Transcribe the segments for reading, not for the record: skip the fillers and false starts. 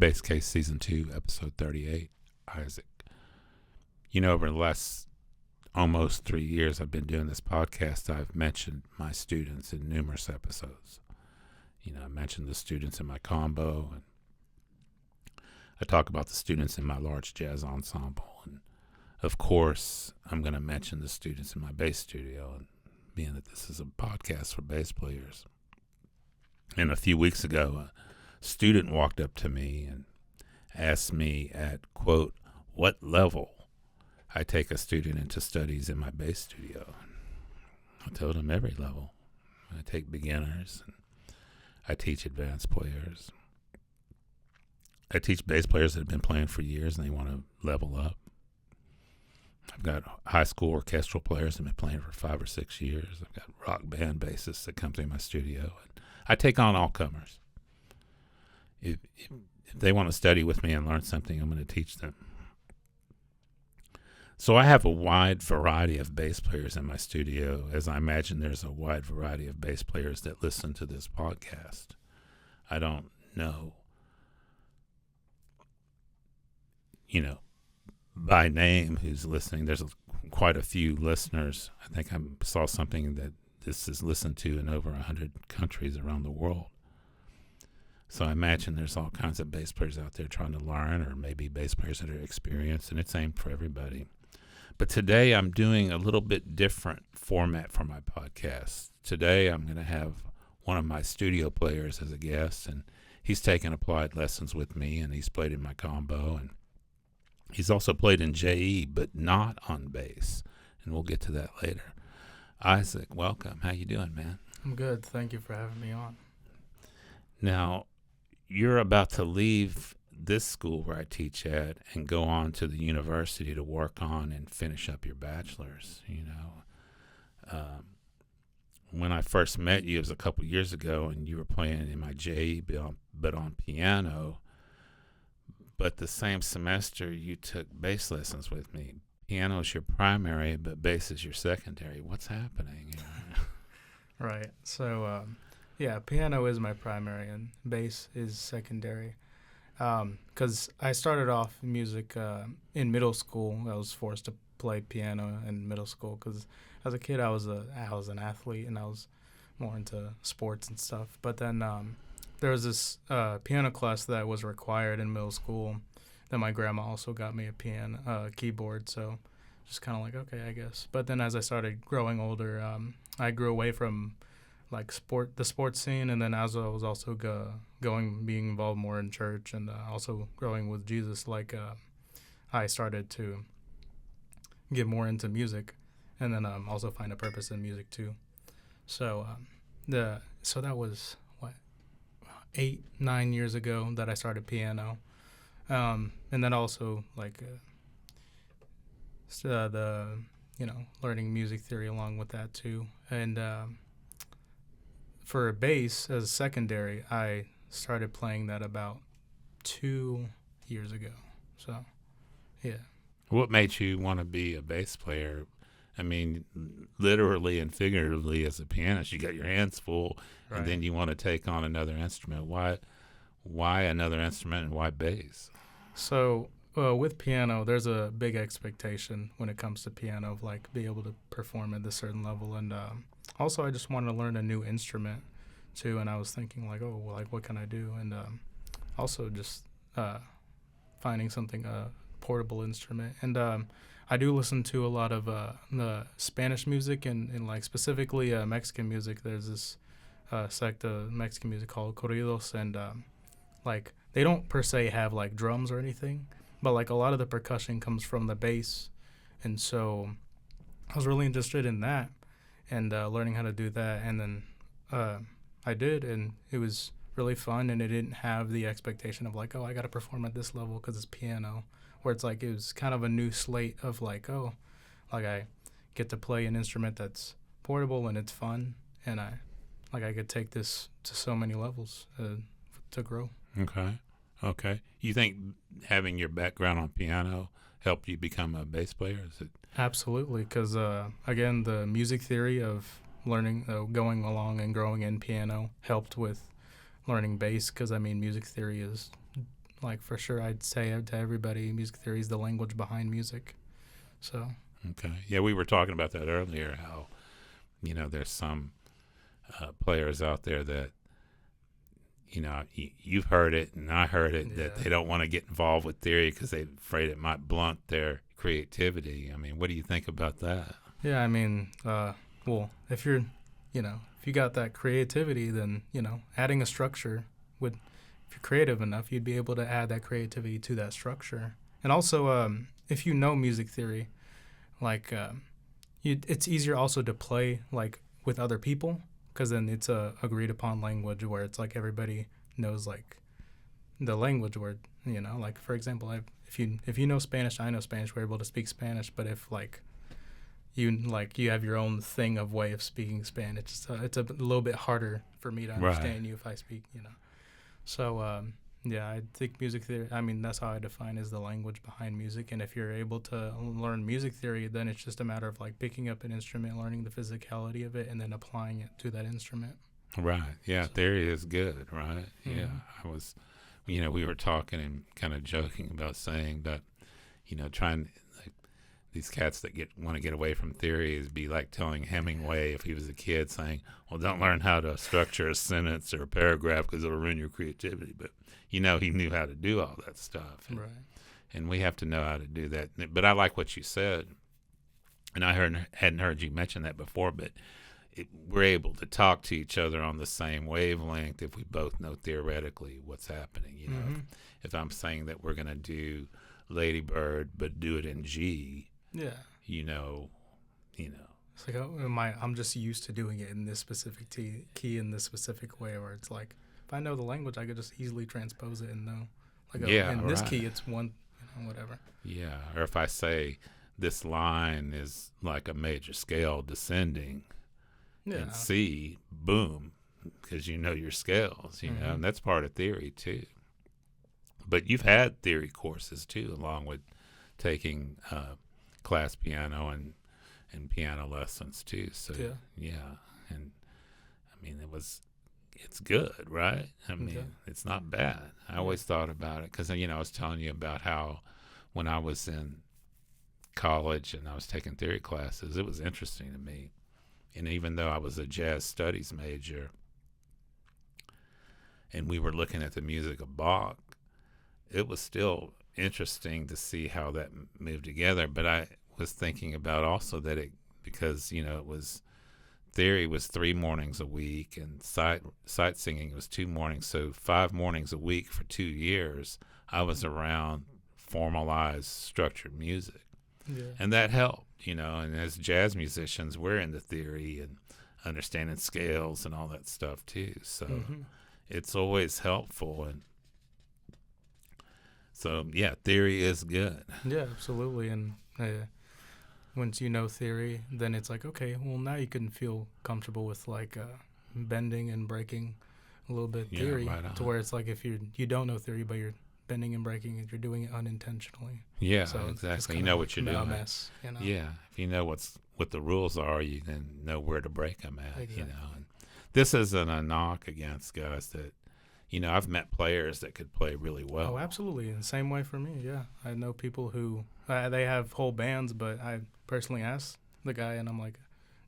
Base Case Season 2, Episode 38, Isaac. Over the last almost 3 years I've been doing this podcast, I've mentioned my students in numerous episodes. I mentioned the students in my combo, and I talk about the students in my large jazz ensemble. And, of course, I'm going to mention the students in my bass studio, and being that this is a podcast for bass players. And a few weeks ago, a student walked up to me and asked me at, quote, what level I take a student into studies in my bass studio. I told him every level. I take beginners, and I teach advanced players. I teach bass players that have been playing for years and they want to level up. I've got high school orchestral players that have been playing for 5 or 6 years. I've got rock band bassists that come to my studio. And I take on all comers. If they want to study with me and learn something, I'm going to teach them. So I have a wide variety of bass players in my studio, as I imagine there's a wide variety of bass players that listen to this podcast. I don't know, by name who's listening. There's quite a few listeners. I think I saw something that this is listened to in over 100 countries around the world. So I imagine there's all kinds of bass players out there trying to learn, or maybe bass players that are experienced, and it's aimed for everybody. But today I'm doing a little bit different format for my podcast. Today I'm going to have one of my studio players as a guest, and he's taken applied lessons with me, and he's played in my combo, and he's also played in JE, but not on bass, and we'll get to that later. Isaac, welcome. How you doing, man? I'm good. Thank you for having me on. Now, you're about to leave this school where I teach at and go on to the university to work on and finish up your bachelor's. When I first met you, it was a couple years ago, and you were playing in my JE, but on piano. But the same semester, you took bass lessons with me. Piano is your primary, but bass is your secondary. What's happening? Right. So, piano is my primary, and bass is secondary. Because I started off music in middle school. I was forced to play piano in middle school because as a kid I was an athlete, and I was more into sports and stuff. But then there was this piano class that was required in middle school. Then my grandma also got me a piano keyboard, so just kind of like, okay, I guess. But then as I started growing older, I grew away from the sports scene, and then as I was also being involved more in church, and also growing with Jesus, I started to get more into music, and then also find a purpose in music too. So that was 8-9 years ago that I started piano, and then also learning music theory along with that too, and for bass as a secondary, I started playing that about 2 years ago. So, yeah. What made you want to be a bass player? I mean, literally and figuratively, as a pianist, you got your hands full, right, and then you want to take on another instrument. Why another instrument, and why bass? So, with piano, there's a big expectation when it comes to piano of be able to perform at a certain level, and also I just wanted to learn a new instrument too, and I was thinking what can I do, and also just finding something portable instrument, and I do listen to a lot of the Spanish music and specifically Mexican music. There's this sect of Mexican music called corridos, and they don't per se have drums or anything, but a lot of the percussion comes from the bass, and so I was really interested in that and learning how to do that, and then I did, and it was really fun, and it didn't have the expectation of I got to perform at this level because it's piano, where it's it was kind of a new slate of I get to play an instrument that's portable and it's fun, and I could take this to so many levels to grow. Okay. You think having your background on piano helped you become a bass player? Absolutely, because again, the music theory of learning, going along and growing in piano helped with learning bass, because music theory is like for sure I'd say to everybody, music theory is the language behind music. So Okay. Yeah, we were talking about that earlier, how, there's some players out there that, you've heard it and I heard it, that they don't want to get involved with theory because they're afraid it might blunt their creativity. I mean, what do you think about that? Yeah, I mean, well, if you're, if you got that creativity, then, adding a structure would, if you're creative enough, you'd be able to add that creativity to that structure. And also, if you know music theory, like, it's easier also to play, like, with other people, because then it's a agreed upon language where it's like everybody knows, like, the language where, like, for example, if you know Spanish, I know Spanish, we're able to speak Spanish, but if, like, you have your own thing of way of speaking Spanish. It's a little bit harder for me to understand you if I speak, So, yeah, I think music theory, I mean, that's how I define is the language behind music. And if you're able to learn music theory, then it's just a matter of, like, picking up an instrument, learning the physicality of it, and then applying it to that instrument. Right. Yeah, so, theory is good, right? Mm-hmm. Yeah. I was, we were talking and kind of joking about saying that, trying these cats that want to get away from theory is be like telling Hemingway if he was a kid saying, well, don't learn how to structure a sentence or a paragraph because it'll ruin your creativity. But, he knew how to do all that stuff. And, right. And we have to know how to do that. But I like what you said, and I hadn't heard you mention that before, but we're able to talk to each other on the same wavelength if we both know theoretically what's happening. Mm-hmm. If I'm saying that we're going to do Lady Bird but do it in G, yeah. It's like, I'm just used to doing it in this specific key in this specific way, where it's like, if I know the language, I could just easily transpose it and know. Like, in this key, it's one, whatever. Yeah, or if I say this line is like a major scale descending in C, boom, because you know your scales, mm-hmm. and that's part of theory too. But you've had theory courses too, along with taking class piano and piano lessons too. So yeah, and I mean it's good, right? I mean it's not bad. I always thought about it because I was telling you about how when I was in college and I was taking theory classes, it was interesting to me. And even though I was a jazz studies major and we were looking at the music of Bach, it was still interesting to see how that moved together. But I was thinking about also that because it was theory was 3 mornings a week and sight singing was 2 mornings, so 5 mornings a week for 2 years I was around formalized structured music. And that helped, and as jazz musicians we're into theory and understanding scales and all that stuff too, so it's always helpful. And so yeah, theory is good. Yeah, absolutely. And once you know theory, then it's like, okay, well, now you can feel comfortable with like bending and breaking a little bit theory, right to where it's like if you don't know theory, but you're bending and breaking it, you're doing it unintentionally. Yeah, so exactly. You know what you're doing. A mess, Yeah, if you know what the rules are, you then know where to break them at. Exactly. And this isn't a knock against guys that. I've met players that could play really well. Oh, absolutely. And same way for me, yeah. I know people who, they have whole bands, but I personally asked the guy, and I'm like,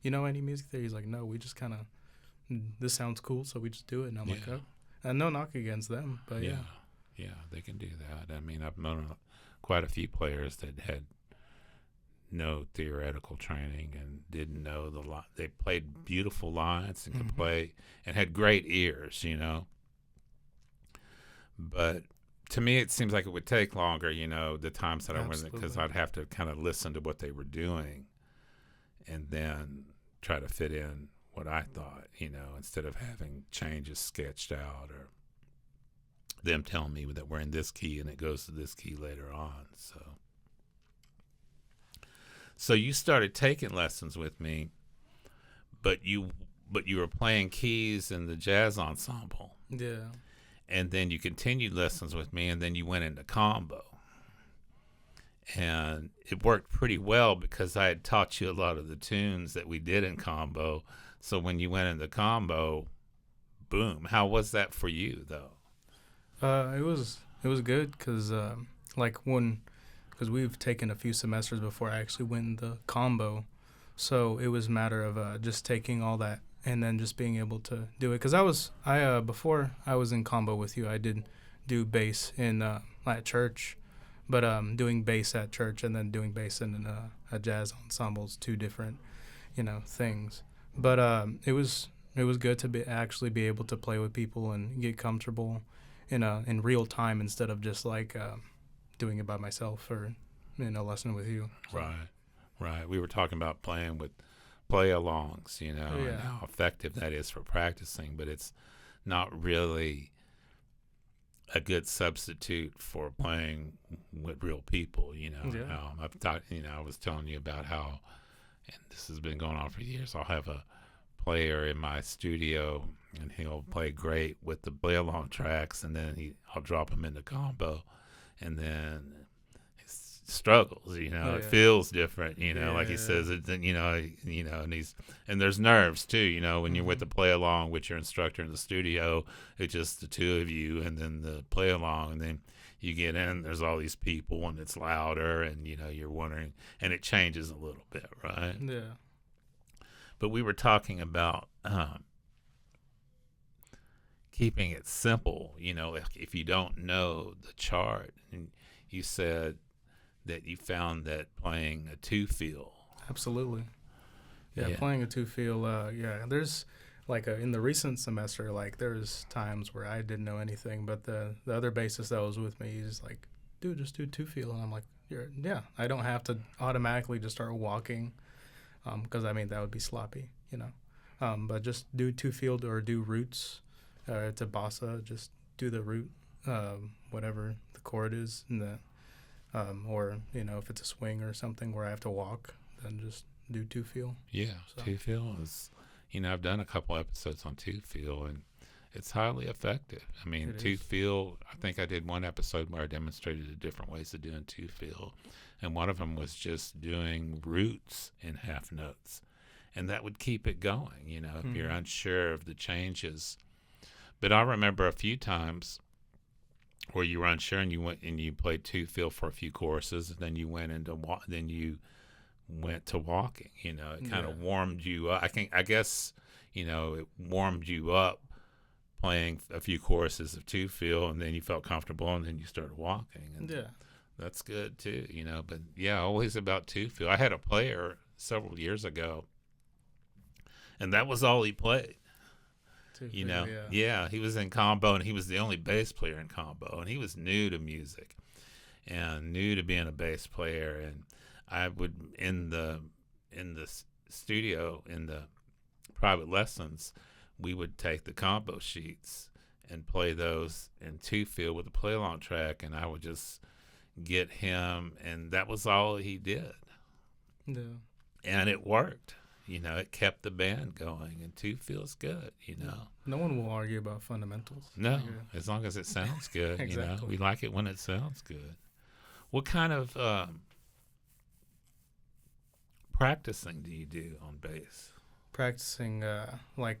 any music theory? He's like, no, we just kind of, this sounds cool, so we just do it. And I'm like, oh. And no knock against them, but yeah. Yeah, they can do that. I mean, I've known quite a few players that had no theoretical training and didn't know the line. They played beautiful lines and could play and had great ears, But to me, it seems like it would take longer, the times that I went, because I'd have to kind of listen to what they were doing and then try to fit in what I thought, instead of having changes sketched out or them telling me that we're in this key and it goes to this key later on. So you started taking lessons with me, but you were playing keys in the jazz ensemble. Yeah. And then you continued lessons with me, and then you went into combo. And it worked pretty well because I had taught you a lot of the tunes that we did in combo. So when you went into combo, boom. How was that for you, though? It was It was good because because we've taken a few semesters before I actually went in the combo, so it was a matter of just taking all that and then just being able to do it. Because before I was in combo with you, I did do bass in at church, but doing bass at church and then doing bass in a jazz ensemble is two different things. But it was good to actually be able to play with people and get comfortable in real time instead of just doing it by myself or in a lesson with you. So. Right. We were talking about playing with play-alongs, Yeah. and how effective that is for practicing, but it's not really a good substitute for playing with real people. Yeah. I've thought, I was telling you about how, and this has been going on for years. I'll have a player in my studio, and he'll play great with the play-along tracks, and then I'll drop him into combo, and then struggles, it feels different, like he says it, and there's nerves too, when you're with the play along with your instructor in the studio. It's just the two of you, and then the play along, and then you get in, there's all these people, and it's louder, and you're wondering, and it changes a little bit, right? Yeah. But we were talking about keeping it simple, if you don't know the chart, and you said that you found that playing a two-feel. Absolutely. Yeah, playing a two-feel, there's in the recent semester, there's times where I didn't know anything, but the other bassist that was with me, he's like, dude, just do two-feel. And I'm like, I don't have to automatically just start walking, because, that would be sloppy, but just do two-feel or do roots to bossa, just do the root, whatever the chord is, and or if it's a swing or something where I have to walk, then just do two-feel. Yeah, so. Two-feel is, I've done a couple episodes on two-feel, and it's highly effective. Two-feel, I think I did one episode where I demonstrated the different ways of doing two-feel, and one of them was just doing roots in half notes, and that would keep it going, if you're unsure of the changes. But I remember a few times where you were unsure, and you went and you played two-feel for a few choruses, and then you went to walking. It kind of warmed you up. I guess it warmed you up playing a few choruses of two-feel, and then you felt comfortable, and then you started walking. And that's good too. But always about two-feel. I had a player several years ago, and that was all he played. He was in combo, and he was the only bass player in combo, and he was new to music and new to being a bass player. And I would in the studio, in the private lessons, we would take the combo sheets and play those in two-feel with a play-along track, and I would just get him, and that was all he did. And it worked. It kept the band going, and two feels good, No one will argue about fundamentals. No, as long as it sounds good, Exactly. We like it when it sounds good. What kind of practicing do you do on bass? Practicing, my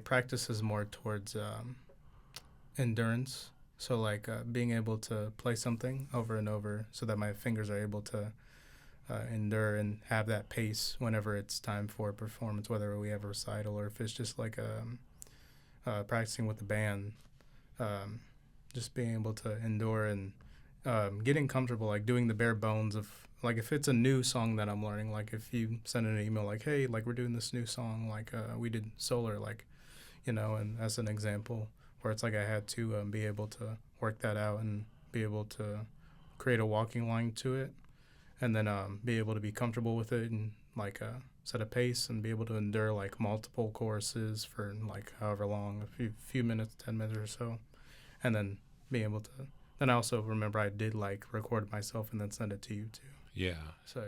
practice is more towards endurance. So, being able to play something over and over so that my fingers are able to endure and have that pace whenever it's time for a performance, whether we have a recital or if it's just practicing with the band, just being able to endure and getting comfortable, doing the bare bones of, if it's a new song that I'm learning, if you send an email hey, we're doing this new song, we did Solar, and as an example, where it's I had to be able to work that out and be able to create a walking line to it, and then be able to be comfortable with it and set a pace and be able to endure multiple choruses for however long, a few minutes, 10 minutes or so, and then be able to. Then I also remember I did record myself and then send it to you too. Yeah. So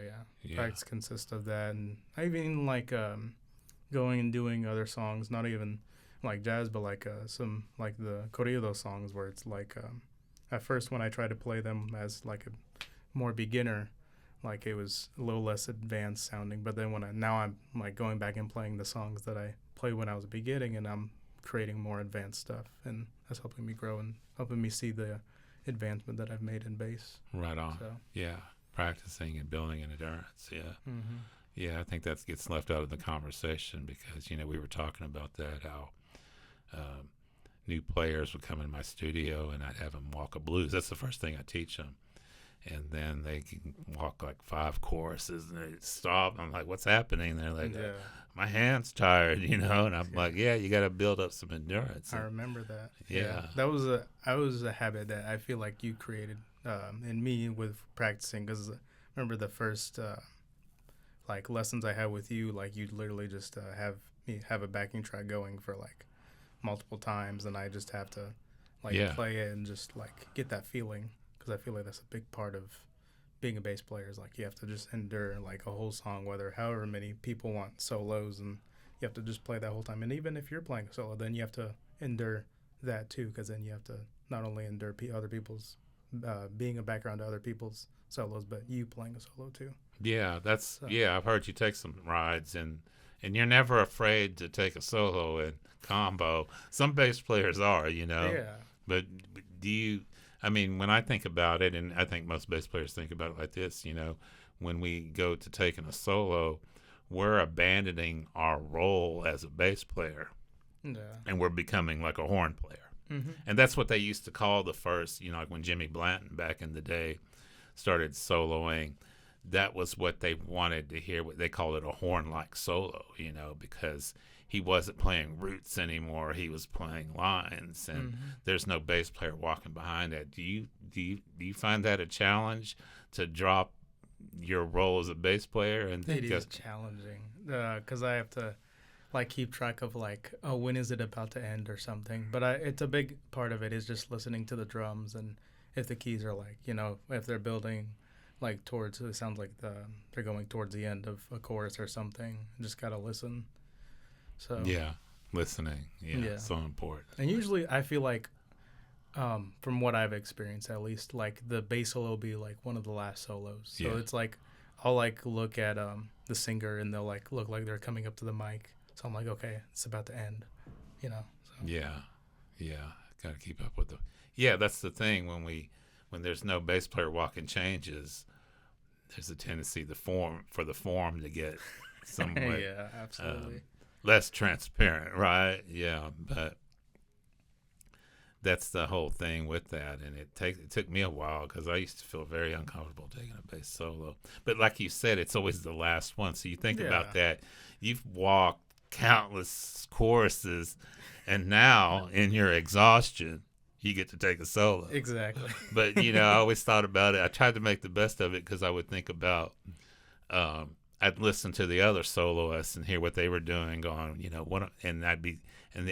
practice consists of that, and I even going and doing other songs, not even jazz, but some the corrido songs where it's at first when I tried to play them as a more beginner. It was a little less advanced sounding, but then now I'm going back and playing the songs that I played when I was beginning, and I'm creating more advanced stuff, and that's helping me grow and helping me see the advancement that I've made in bass. Right on. So. Yeah, practicing and building endurance. Yeah. Mm-hmm. Yeah, I think that gets left out of the conversation because, we were talking about that, how new players would come in my studio and I'd have them walk a blues. That's the first thing I teach them. And then they can walk like 5 choruses and they stop. I'm like, what's happening? They're like, my hand's tired, And I'm like, yeah, you got to build up some endurance. I remember that. Yeah. That was a habit that I feel like you created in me with practicing, because I remember the first like lessons I had with you, like you'd literally just have me have a backing track going for like multiple times, and I just have to play it and just like get that feeling, because I feel like that's a big part of being a bass player, is like you have to just endure like a whole song, however many people want solos, and you have to just play that whole time. And even if you're playing a solo, then you have to endure that too, because then you have to not only endure other people's being a background to other people's solos, but you playing a solo too. Yeah, I've heard you take some rides, and you're never afraid to take a solo and combo. Some bass players are, Yeah. But do you, when I think about it, and I think most bass players think about it like this, when we go to taking a solo, we're abandoning our role as a bass player. Yeah. And we're becoming like a horn player. Mm-hmm. And that's what they used to call the first, like when Jimmy Blanton back in the day started soloing, that was what they wanted to hear. They called it a horn-like solo, because he wasn't playing roots anymore. He was playing lines, and there's no bass player walking behind that. Do you find that a challenge to drop your role as a bass player? And it is challenging because I have to keep track of when is it about to end or something. But it's a big part of it is just listening to the drums, and if the keys are if they're building towards, it sounds like they're going towards the end of a chorus or something. Just gotta listen. So listening, so important. And usually I feel like, from what I've experienced at least, the bass solo will be one of the last solos. So it's I'll look at the singer, and they'll look like they're coming up to the mic. So I'm like, okay, it's about to end, So. Yeah, got to keep up with the. Yeah, that's the thing when there's no bass player walking changes, there's a tendency for the form to get somewhat yeah, absolutely less transparent, right? Yeah, but that's the whole thing with that, and it took me a while because I used to feel very uncomfortable taking a bass solo. But like you said, it's always the last one. So you think about that. You've walked countless choruses, and now in your exhaustion, you get to take a solo. Exactly. But, I always thought about it. I tried to make the best of it because I would think about, I'd listen to the other soloists and hear what they were doing, going, and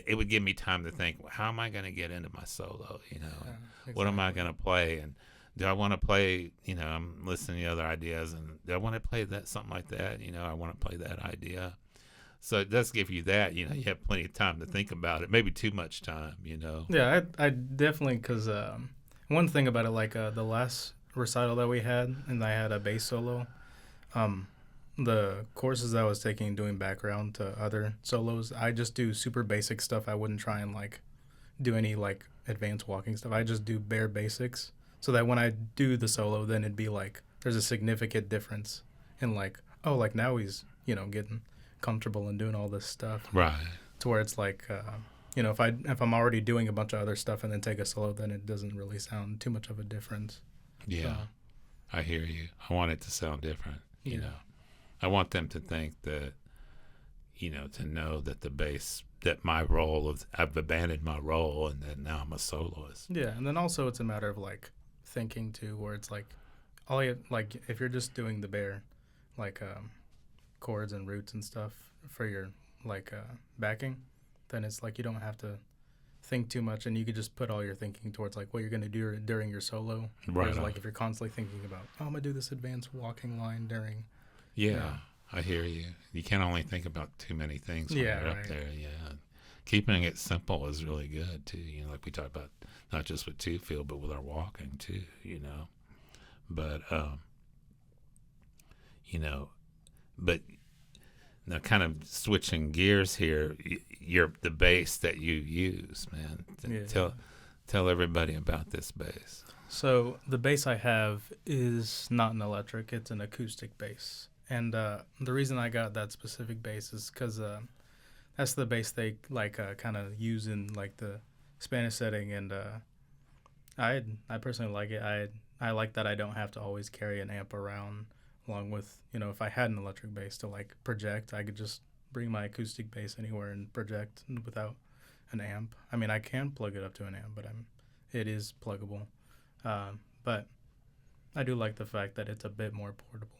it would give me time to think, well, how am I going to get into my solo? Exactly. What am I going to play? And do I want to play, I'm listening to other ideas, and do I want to play something like that? I want to play that idea. So it does give you that, you have plenty of time to think about it, maybe too much time, Yeah, I definitely, because one thing about it, the last recital that we had, and I had a bass solo, the courses that I was taking doing background to other solos, I just do super basic stuff. I wouldn't try and do any advanced walking stuff. I just do bare basics, so that when I do the solo, then it'd be there's a significant difference in now he's getting comfortable and doing all this stuff, right? To where it's if I'm already doing a bunch of other stuff and then take a solo, then it doesn't really sound too much of a difference. Yeah, I hear you. I want it to sound different. I want them to think that, to know that the bass, that my role I've abandoned my role, and that now I'm a soloist. Yeah, and then also it's a matter of thinking too, where it's all you if you're just doing the bare chords and roots and stuff for your backing, then it's you don't have to think too much, and you could just put all your thinking towards what you're going to do during your solo. Right. Whereas if you're constantly thinking about, I'm going to do this advanced walking line during. Yeah, I hear you. You can't only think about too many things when you're up there. Yeah, keeping it simple is really good too. Like we talked about, not just with two field, but with our walking too. But but now kind of switching gears here. the bass that you use, man. Yeah. Tell everybody about this bass. So the bass I have is not an electric; it's an acoustic bass. And the reason I got that specific bass is because that's the bass they like kind of use in like the Spanish setting, and I personally like it. I like that I don't have to always carry an amp around, along with if I had an electric bass to like project, I could just bring my acoustic bass anywhere and project without an amp. I mean, I can plug it up to an amp, but it is pluggable. But I do like the fact that it's a bit more portable.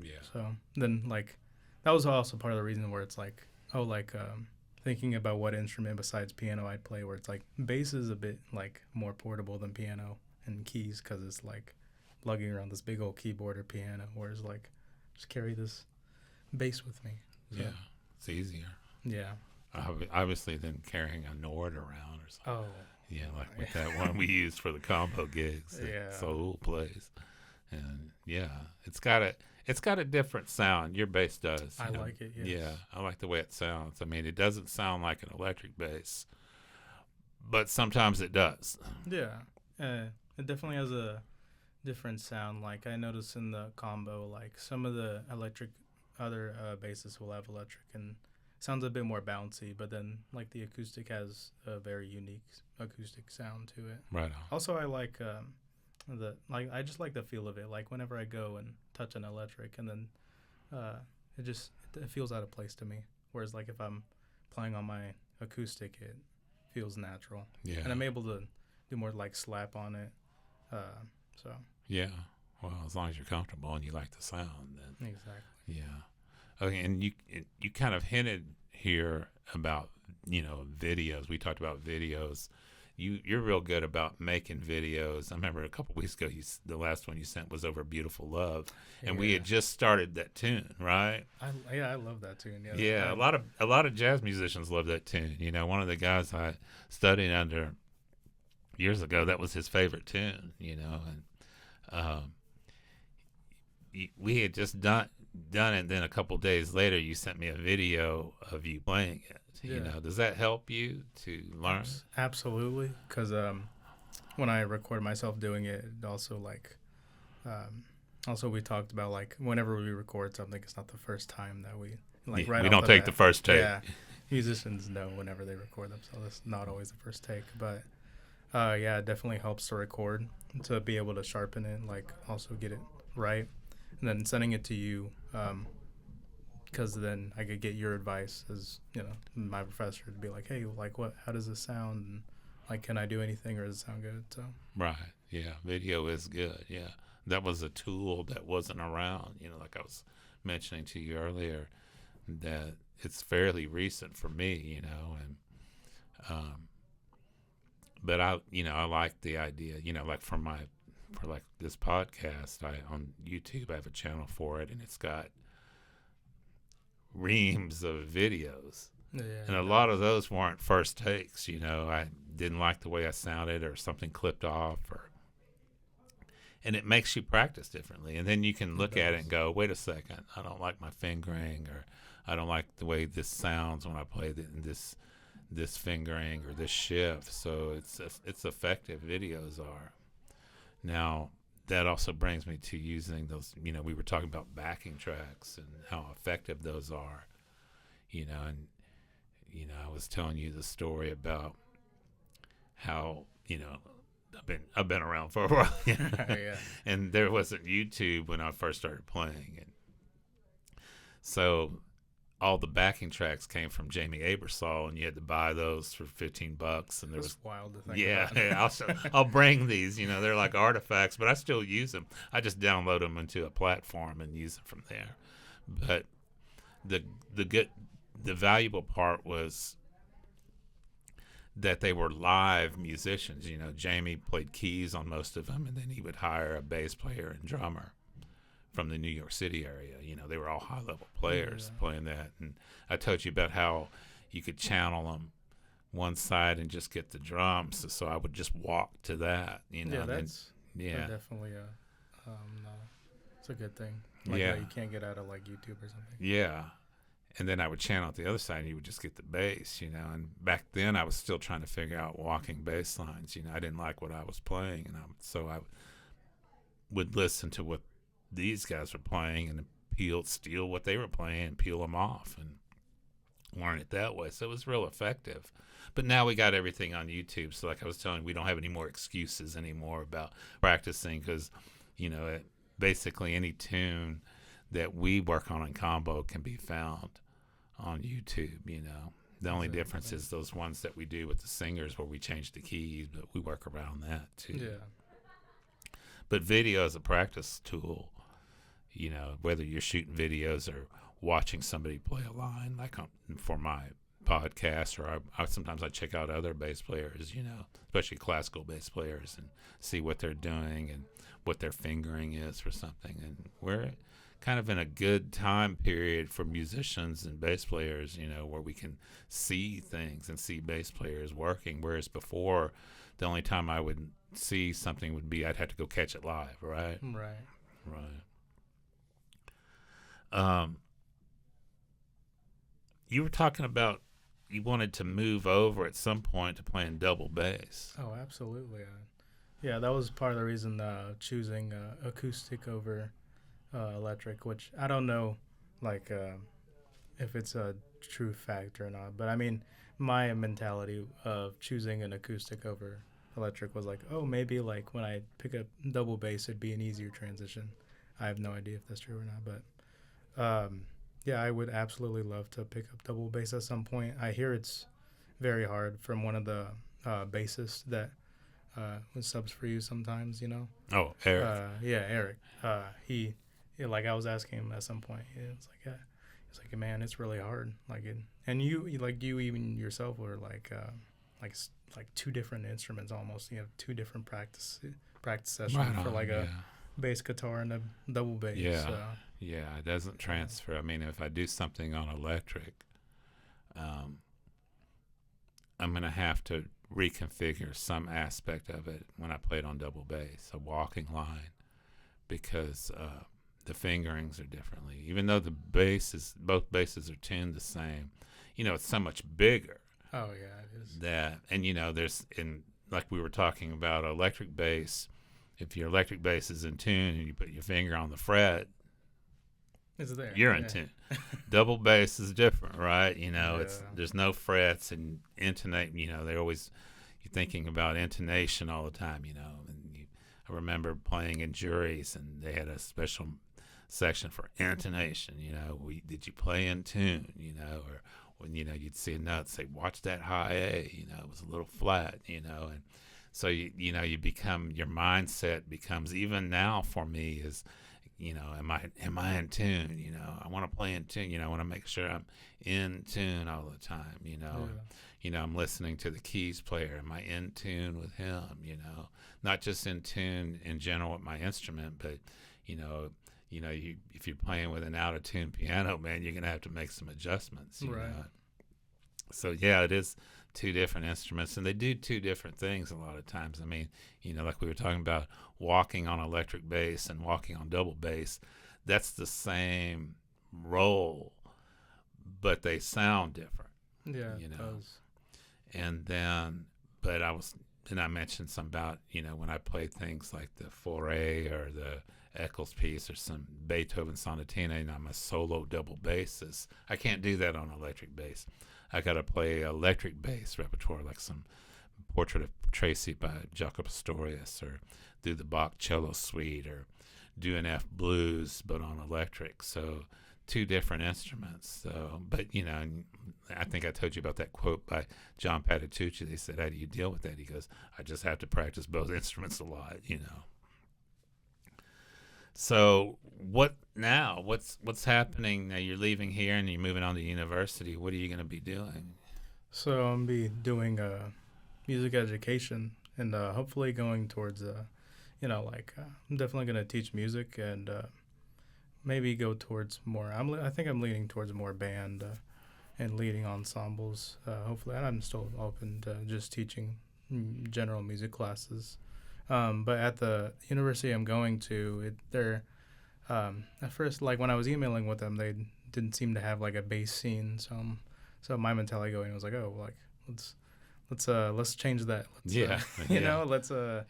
Yeah. So then, like, that was also part of the reason where it's like, thinking about what instrument besides piano I'd play, where it's like bass is a bit like more portable than piano and keys, because it's like lugging around this big old keyboard or piano, whereas like just carry this bass with me. So, yeah, it's easier. Yeah. Obviously, than carrying a Nord around or something. Oh. Yeah, like with that one we used for the combo gigs that Yeah. Soul plays, and yeah, it's got a different sound. Your bass does. I like it. Yes. Yeah, I like the way it sounds. I mean, it doesn't sound like an electric bass, but sometimes it does. Yeah. It definitely has a different sound. Like I noticed in the combo, like some of the other basses will have electric and sounds a bit more bouncy, but then like the acoustic has a very unique acoustic sound to it. Right on. Also, I like I just like the feel of it. Like whenever I go and touch an electric, and then it feels out of place to me. Whereas like if I'm playing on my acoustic, it feels natural. Yeah. And I'm able to do more like slap on it. So. Yeah. Well, as long as you're comfortable and you like the sound, then. Exactly. Yeah. Okay, and you kind of hinted here about videos. We talked about videos. You're real good about making videos. I remember a couple weeks ago, the last one you sent was over "Beautiful Love," and we had just started that tune, right? I love that tune. Yeah. Yeah, a lot of jazz musicians love that tune. One of the guys I studied under years ago, that was his favorite tune. And we had just done it, and then a couple days later you sent me a video of you playing it. Does that help you to learn? Absolutely, because when I record myself doing it, it also also we talked about like whenever we record something, it's not the first time that we like right we off don't take bat. the first take. Yeah, musicians know whenever they record themselves, it's not always the first take, but yeah, it definitely helps to record, to be able to sharpen it, like also get it right, and then sending it to you, because then I could get your advice as my professor, to be like, hey, like how does this sound, and like can I do anything, or does it sound good? So right, yeah, video is good. Yeah, that was a tool that wasn't around. Like I was mentioning to you earlier, that it's fairly recent for me. But I like the idea. Like for like this podcast, on YouTube I have a channel for it, and it's got reams of videos, and a lot of those weren't first takes. I didn't like the way I sounded, or something clipped off, and it makes you practice differently. And then you can look at it and go, wait a second, I don't like my fingering, or I don't like the way this sounds when I play this fingering or this shift. So it's effective. Videos are. Now that also brings me to using those. We were talking about backing tracks and how effective those are. And I was telling you the story about how I've been around for a while. Yeah. And there wasn't YouTube when I first started playing, and so all the backing tracks came from Jamie Abersol, and you had to buy those for $15. And there was wild to think about. I'll bring these. They're like artifacts, but I still use them. I just download them into a platform and use them from there. But the valuable part was that they were live musicians. Jamie played keys on most of them, and then he would hire a bass player and drummer from the New York City area. They were all high-level players playing that. And I told you about how you could channel them one side and just get the drums. So I would just walk to that. That's definitely it's a good thing. Like that you can't get out of like YouTube or something. Yeah, And then I would channel at the other side, and you would just get the bass, you know. And back then, I was still trying to figure out walking bass lines. You know, I didn't like what I was playing, and so I would listen to what these guys were playing and steal what they were playing and peel them off and learn it that way. So it was real effective. But now we got everything on YouTube. So like I was telling you, we don't have any more excuses anymore about practicing because, you know, basically any tune that we work on in combo can be found on YouTube, you know. The only difference is those ones that we do with the singers where we change the keys, but we work around that too. Yeah. But video is a practice tool, you know, whether you're shooting videos or watching somebody play a line, like for my podcast, or sometimes I check out other bass players, you know, especially classical bass players, and see what they're doing and what their fingering is for something. And we're kind of in a good time period for musicians and bass players, you know, where we can see things and see bass players working, whereas before the only time I would see something would be I'd have to go catch it live, right? Right. You were talking about you wanted to move over at some point to playing double bass. Oh, absolutely. Yeah, that was part of the reason choosing acoustic over electric, which I don't know, like, if it's a true fact or not. But I mean, my mentality of choosing an acoustic over electric was like, oh, maybe like when I pick up double bass, it'd be an easier transition. I have no idea if that's true or not, but yeah, I would absolutely love to pick up double bass at some point. I hear it's very hard from one of the bassists that subs for you sometimes, you know. Oh, Eric. Yeah, Eric. Like I was asking him at some point. It's like, yeah, it's like, man, it's really hard. Like it, and you even yourself were like two different instruments almost. You have two different practice sessions Right for on, like a bass guitar and a double bass. Yeah. So. Yeah, it doesn't transfer. I mean, if I do something on electric, I'm going to have to reconfigure some aspect of it when I play it on double bass, a walking line, because the fingerings are differently. Even though both basses are tuned the same, you know, it's so much bigger. Oh, yeah, it is. And, you know, like we were talking about electric bass, if your electric bass is in tune and you put your finger on the fret, it's there. You're in tune. Double bass is different, right? You know, there's no frets and intonate. You know, you're thinking about intonation all the time. You know, and I remember playing in juries, and they had a special section for intonation. You know, did you play in tune? You know, or when you'd see a note say, "Watch that high A." You know, it was a little flat. You know, and so your mindset becomes, even now for me, is, you know, am I in tune? You know, I want to play in tune. You know, I want to make sure I'm in tune all the time. You know, you know, I'm listening to the keys player. Am I in tune with him? You know, not just in tune in general with my instrument, but you know, if you're playing with an out of tune piano, man, you're gonna have to make some adjustments. You know? So yeah, it is two different instruments, and they do two different things a lot of times. I mean, you know, like we were talking about walking on electric bass and walking on double bass, that's the same role, but they sound different. Yeah, you know. it does. And then, but I mentioned some about, you know, when I played things like the Fauré or the Eccles piece or some Beethoven sonatina, and I'm a solo double bassist, I can't do that on electric bass. I got to play electric bass repertoire, like some Portrait of Tracy by Jaco Pastorius, or do the Bach cello suite, or do an F blues, but on electric. So two different instruments. So, but, you know, I think I told you about that quote by John Patitucci. They said, how do you deal with that? He goes, I just have to practice both instruments a lot, you know. So what now? What's happening now? You're leaving here and you're moving on to university. What are you going to be doing? So I'm be doing music education, and hopefully going towards you know, like I'm definitely going to teach music, and maybe go towards more. I think I'm leaning towards more band and leading ensembles. Hopefully, and I'm still open to just teaching general music classes. But at the university I'm going to, they're at first, like when I was emailing with them, they didn't seem to have like a bass scene. So my mentality going was like, oh, like let's change that. You know,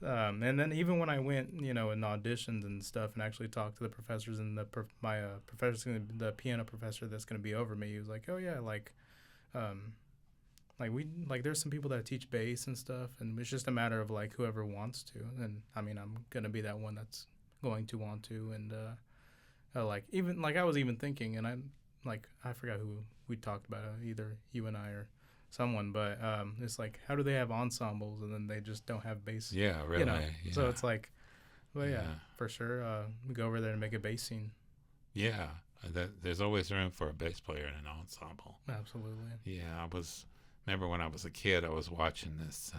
and then even when I went, you know, in auditions and stuff, and actually talked to the professors and my professor, the piano professor that's going to be over me, he was like, oh yeah, like there's some people that teach bass and stuff, and it's just a matter of like whoever wants to. And I mean, I'm gonna be that one that's going to want to. And like even like I was even thinking, and I forgot who we talked about, either you and I or someone, but it's like, how do they have ensembles and then they just don't have bass? Yeah, really. You know? Yeah. So it's like, well, yeah, for sure. We go over there and make a bass scene. Yeah, there's always room for a bass player in an ensemble. Absolutely. Yeah, remember when I was a kid, I was watching this,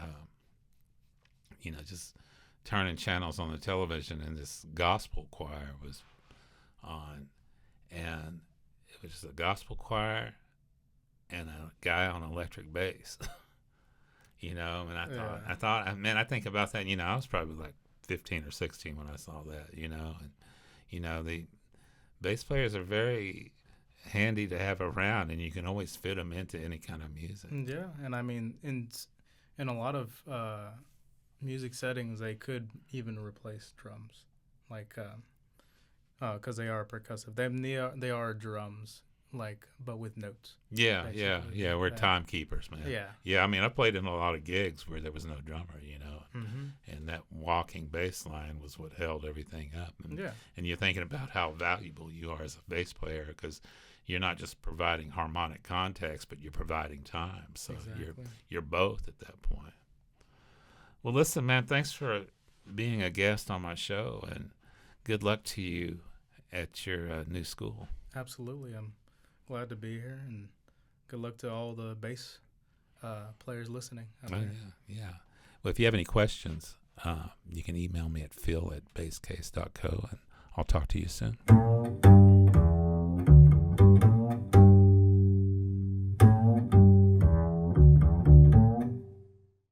you know, just turning channels on the television, and this gospel choir was on, and it was just a gospel choir and a guy on electric bass. You know, and I thought, man, I think about that. You know, I was probably like 15 or 16 when I saw that. You know, and you know the bass players are very handy to have around, and you can always fit them into any kind of music. Yeah, and I mean, in a lot of music settings, they could even replace drums, like because they are percussive. They are drums, like, but with notes. Yeah. We're timekeepers, man. Yeah. I mean, I played in a lot of gigs where there was no drummer, you know, and that walking bass line was what held everything up. And you're thinking about how valuable you are as a bass player, because you're not just providing harmonic context, but you're providing time. So you're both at that point. Well, listen, man, thanks for being a guest on my show, and good luck to you at your new school. Absolutely. I'm glad to be here, and good luck to all the bass players listening. Yeah. Well, if you have any questions, you can email me at phil@basscase.co, and I'll talk to you soon.